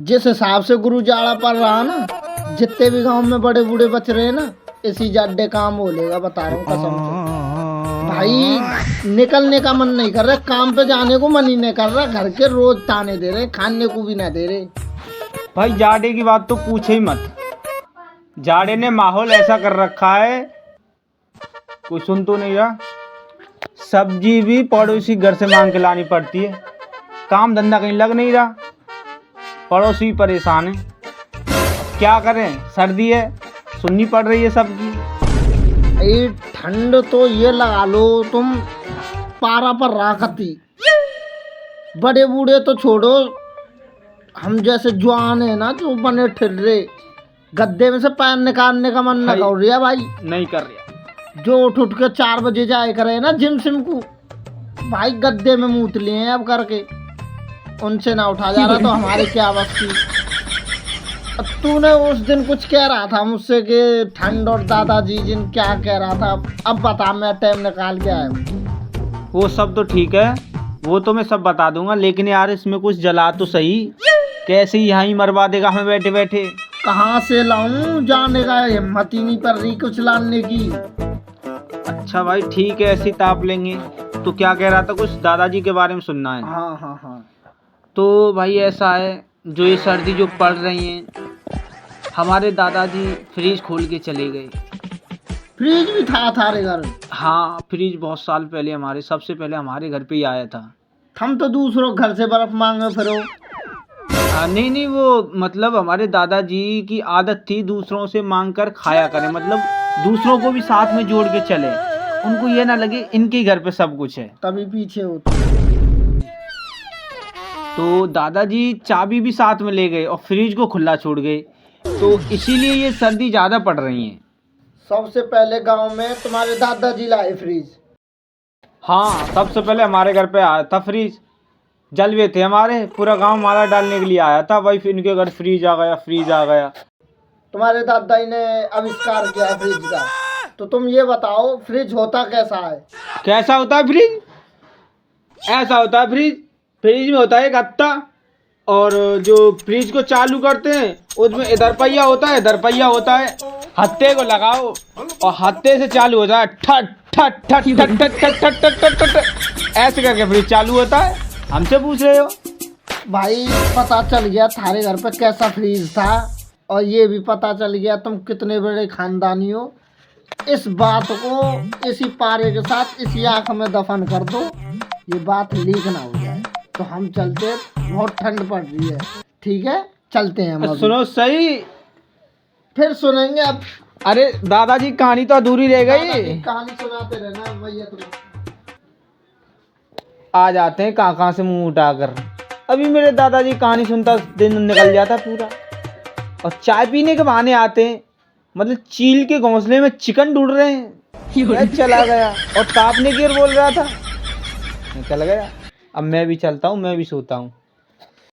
जिस हिसाब से गुरु जाड़ा पड़ रहा ना, जितने भी गांव में बड़े बूढ़े बच रहे हैं ना, इसी जाड्डे काम हो लेगा, बता रहा हूँ कसम से। भाई निकलने का मन नहीं कर रहा, काम पे जाने को मन ही नहीं कर रहा, घर के रोज ताने दे रहे, खाने को भी ना दे रहे। भाई जाड़े की बात तो पूछे ही मत। जाड़े ने माहौल ऐसा कर रखा है, कोई सुन तो नहीं रहा। सब्जी भी पड़ोसी घर से मांग के लानी पड़ती है, काम धंधा कहीं लग नहीं रहा, पड़ोसी परेशान है। क्या करें, सर्दी है, सुननी पड़ रही है सबकी। ये ठंड तो ये लगा लो तुम, पारा पर राखती। बड़े बूढ़े तो छोड़ो, हम जैसे जवान है ना, जो बने ठिर्रे, गद्दे में से पैर निकालने का मन न कर रहा भाई। नहीं कर रहा। जो उठ के 4 बजे जाए करे ना जिम सिम को, भाई गद्दे में मूत लिए हैं अब करके, उनसे ना उठा जा रहा तो हमारे क्या बस की। अब तूने उस दिन कुछ कह रहा था मुझसे कि ठंड और दादाजी जिन क्या कह रहा था, अब बता, मैं टाइम निकाल के आया हूँ। वो सब तो ठीक है, वो तो मैं सब बता दूंगा, लेकिन यार इसमें कुछ जला तो सही। कैसे यहाँ ही मरवा देगा हमें बैठे बैठे। कहाँ से लाऊं, जाने का हिम्मत ही नहीं पड़ रही कुछ लाने की। अच्छा भाई ठीक है, ऐसे ताप लेंगे। तो क्या कह रहा था, कुछ दादाजी के बारे में सुनना है? हाँ हाँ हाँ। तो भाई ऐसा है, जो ये सर्दी जो पड़ रही है, हमारे दादाजी फ्रिज खोल के चले गए। फ्रिज भी था थारे घर? हाँ, फ्रिज बहुत साल पहले हमारे, सबसे पहले हमारे घर पे ही आया था। हम तो दूसरों घर से बर्फ मांगे फिरो। नहीं, वो मतलब हमारे दादाजी की आदत थी दूसरों से मांग कर खाया करें, मतलब दूसरों को भी साथ में जोड़ के चले, उनको ये ना लगे इनके घर पे सब कुछ है, तभी पीछे होते। तो दादाजी चाबी भी साथ में ले गए और फ्रिज को खुला छोड़ गए, तो इसीलिए ये सर्दी ज़्यादा पड़ रही है। सबसे पहले गांव में तुम्हारे दादाजी लाए फ्रिज? हाँ, सबसे पहले हमारे घर पे आया था फ्रिज। जलवे थे हमारे, पूरा गांव माला डालने के लिए आया था भाई, फिर इनके घर फ्रिज आ गया। तुम्हारे दादाजी ने आविष्कार किया फ्रिज का, तो तुम ये बताओ फ्रिज होता कैसा है? कैसा होता है फ्रिज? ऐसा होता है फ्रिज। फ्रिज में होता है एक हत्था, और जो फ्रिज को चालू करते हैं उसमें इधर पहिया होता है, इधर पहिया होता है। हत्थे को लगाओ और हत्थे से चालू होता है, ठट ठट ठट ठट ठट ठट ठट ठट ठट ठट, ऐसे करके फ्रिज चालू होता है। हमसे पूछ रहे हो? भाई पता चल गया थारे घर पे कैसा फ्रिज था, और ये भी पता चल गया तुम कितने बड़े खानदानी हो। इस बात को इसी पारे के साथ इसी आंख में दफन कर दो, ये बात लीक ना हो जाए। तो हम चलते, बहुत ठंड पड़ रही है, ठीक है चलते हैं हम अभी। सुनो सही, फिर सुनेंगे अब। अरे दादाजी कहानी तो अधूरी रह गई। कहानी सुनाते रहना भैया तुम। आ जाते हैं कहाँ से मुंह उठाकर। अभी मेरे दादाजी कहानी सुनता दिन निकल जाता पूरा, और चाय पीने के बहाने आते हैं, मतलब चील के घोंसले में चिकन ढूंढ रहे हैं। मैं चला गया और तापने की ओर बोल रहा था, मैं चला गया। अब मैं भी चलता हूँ, मैं भी सोता हूँ।